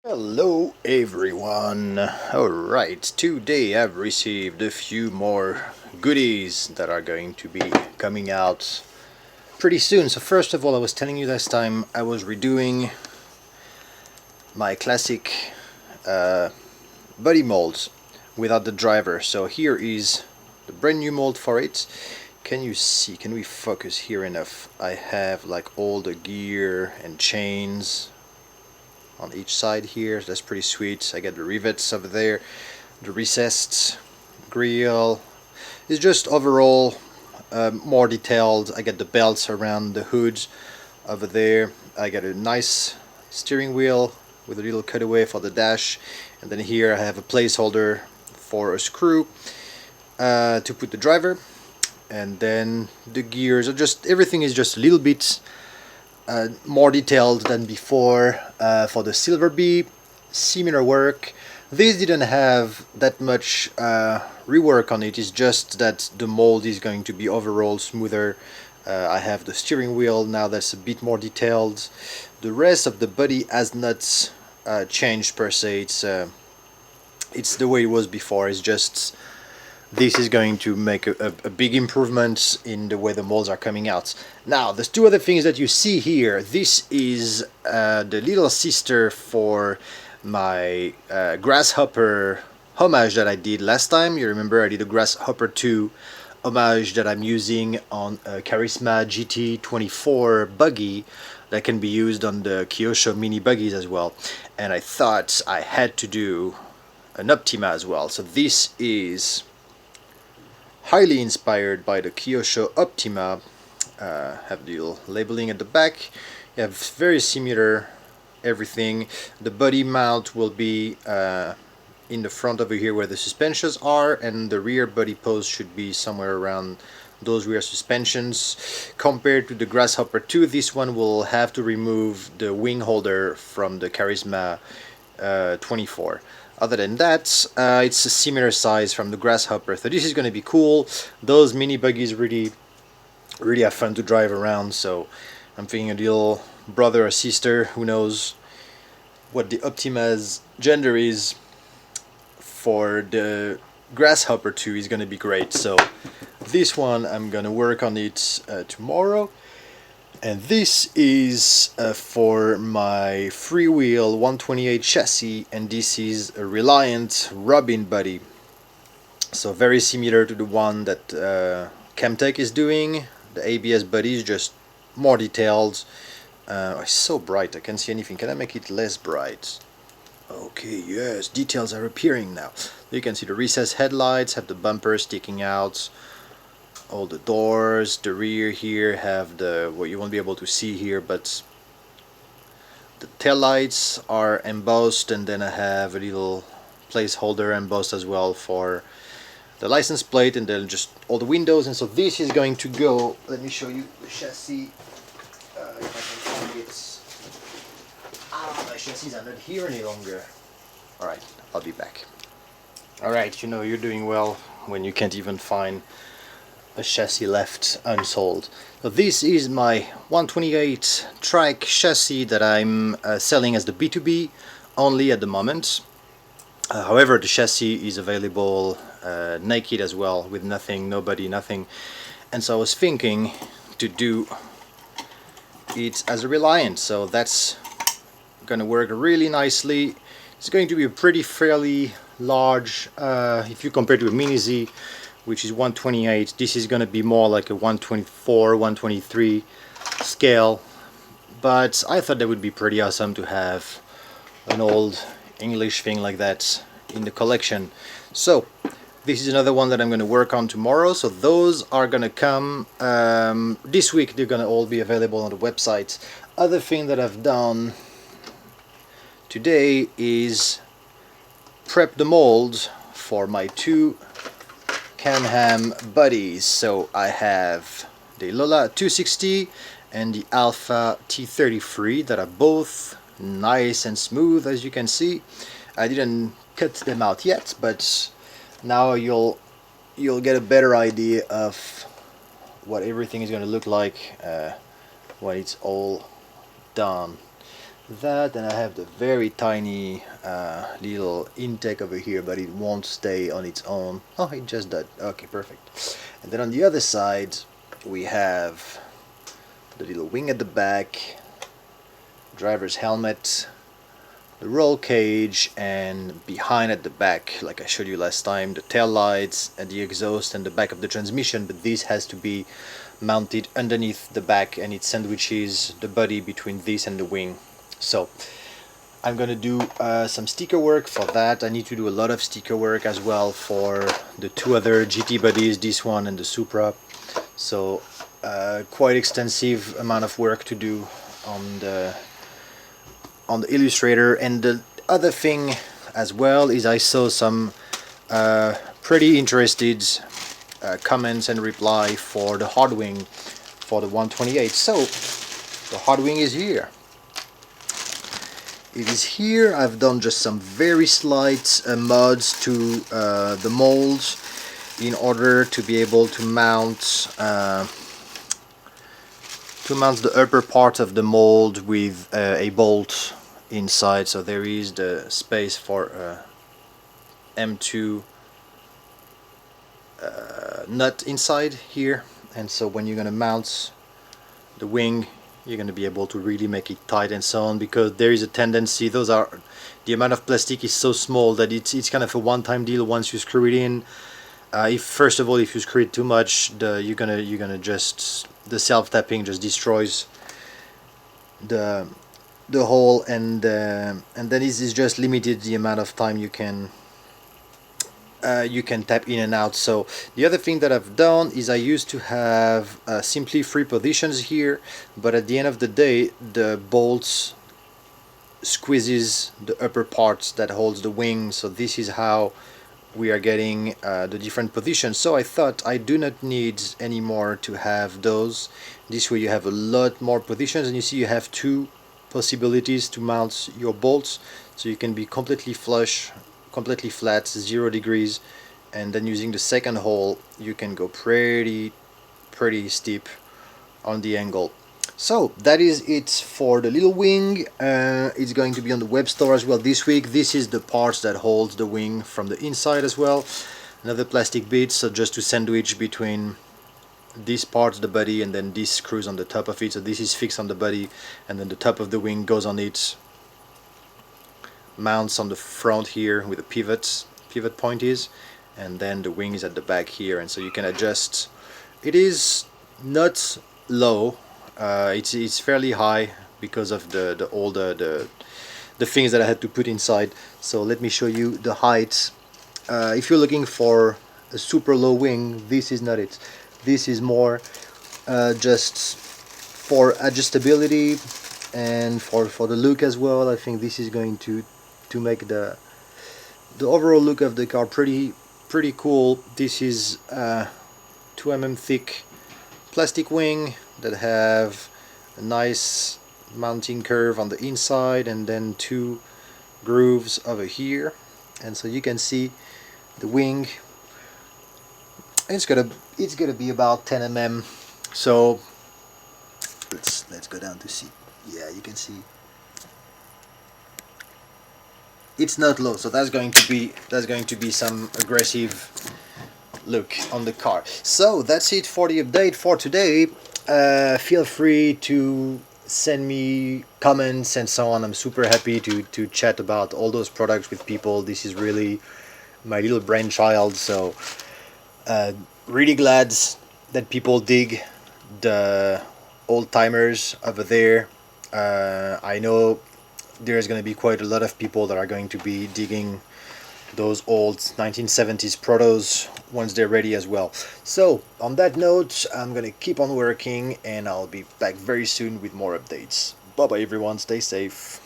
Hello everyone. Alright, today I've received a few more goodies that are going to be coming out pretty soon. So first of all, I was telling you last time I was redoing my classic body molds without the driver. So here is the brand new mold for it. Can you see, can we focus here enough? I have like all the gear and chains on each side here. That's pretty sweet. I got the rivets over there, the recessed grill. It's just overall more detailed. I got the belts around the hood over there. I got a nice steering wheel with a little cutaway for the dash, and then here I have a placeholder for a screw to put the driver, and then the gears are just, everything is just a little bit more detailed than before. For the silver bee, similar work. This didn't have that much rework on it. It's just that the mold is going to be overall smoother. I have the steering wheel now that's a bit more detailed. The rest of the body has not changed per se. It's the way it was before. It's just this is going to make a big improvement in the way the molds are coming out. Now, there's two other things that you see here. This is the little sister for my grasshopper homage that I did last time. You remember I did a grasshopper 2 homage that I'm using on a Charisma GT24 buggy that can be used on the Kyosho mini buggies as well. And I thought I had to do an Optima as well. So this is highly inspired by the Kyosho Optima. Have the little labeling at the back. You have very similar everything. The body mount will be in the front over here where the suspensions are, and the rear body post should be somewhere around those rear suspensions. Compared to the Grasshopper 2, this one will have to remove the wing holder from the Charisma 24. Other than that, it's a similar size from the Grasshopper, so this is going to be cool. Those mini buggies really have fun to drive around, so I'm thinking a little brother or sister, who knows what the Optima's gender is, for the Grasshopper 2 is going to be great. So this one, I'm going to work on it tomorrow. And this is for my freewheel 128 chassis, and this is a Reliant Robin body. So very similar to the one that Chemtech is doing. The ABS body is just more detailed. It's so bright, I can't see anything. Can I make it less bright? Okay, yes, details are appearing now. You can see the recessed headlights, have the bumper sticking out. All the doors, the rear here have the, what you won't be able to see here, but the tail lights are embossed, and then I have a little placeholder embossed as well for the license plate, and then just all the windows. And so this is going to go, let me show you the chassis, if I can find it. My chassis are not here any longer. Alright, I'll be back. Alright, you know you're doing well when you can't even find a chassis left unsold. So this is my 128 trike chassis that I'm selling as the B2B only at the moment. However, the chassis is available naked as well, with nothing, nobody, nothing. And so I was thinking to do it as a Reliant, so that's gonna work really nicely. It's going to be a pretty fairly large, if you compare to a Mini Z, which is 128, this is going to be more like a 124, 123 scale. But I thought that would be pretty awesome to have an old English thing like that in the collection. So this is another one that I'm going to work on tomorrow. So those are going to come this week. They're going to all be available on the website. Other thing that I've done today is prep the mold for my two Can-Am buddies. So I have the Lola 260 and the Alpha T33 that are both nice and smooth, as you can see. I didn't cut them out yet, but now you'll get a better idea of what everything is going to look like when it's all done. that, and I have the very tiny little intake over here, but it won't stay on its own. Oh, it just did. Okay, perfect. And then on the other side we have the little wing at the back, driver's helmet, the roll cage, and behind at the back, like I showed you last time, the tail lights and the exhaust and the back of the transmission, but this has to be mounted underneath the back, and it sandwiches the body between this and the wing. So I'm gonna do some sticker work for that. I need to do a lot of sticker work as well for the two other GT bodies, this one and the Supra. So quite extensive amount of work to do on the Illustrator. And the other thing as well is I saw some pretty interested comments and reply for the hard wing for the 128. So the hard wing is here. It is here. I've done just some very slight mods to the molds in order to be able to mount the upper part of the mold with a bolt inside. So there is the space for M2 nut inside here, and so when you're gonna mount the wing, you're going to be able to really make it tight and so on, because there is a tendency, the amount of plastic is so small that it's kind of a one-time deal once you screw it in. First of all, if you screw it too much, you're gonna just, the self-tapping just destroys the hole, and then it's just limited the amount of time you can tap in and out. So the other thing that I've done is I used to have simply 3 positions here, but at the end of the day the bolts squeezes the upper parts that holds the wing, so this is how we are getting the different positions. So I thought I do not need anymore to have those. This way you have a lot more positions, and you see you have 2 possibilities to mount your bolts, so you can be completely flush, completely flat, 0 degrees, and then using the second hole you can go pretty steep on the angle. So that is it for the little wing. It's going to be on the web store as well this week. This is the parts that holds the wing from the inside as well. Another plastic bit, so just to sandwich between this part, the body, and then this screws on the top of it. So this is fixed on the body, and then the top of the wing goes on it, mounts on the front here with the pivot point is, and then the wing is at the back here, and so you can adjust. It is not low, it's fairly high because of all the things that I had to put inside. So let me show you the height. If you're looking for a super low wing, this is not it. This is more just for adjustability and for the look as well. I think this is going to make the overall look of the car pretty cool. This is 2 mm thick plastic wing that have a nice mounting curve on the inside, and then 2 grooves over here, and so you can see the wing. It's gonna be about 10 mm. So let's go down to see. Yeah, you can see it's not low, so that's going to be some aggressive look on the car. So that's it for the update for today. Feel free to send me comments and so on. I'm super happy to chat about all those products with people. This is really my little brainchild, so really glad that people dig the old timers over there. I know there's going to be quite a lot of people that are going to be digging those old 1970s protos once they're ready as well. So on that note, I'm going to keep on working, and I'll be back very soon with more updates. Bye bye everyone, stay safe.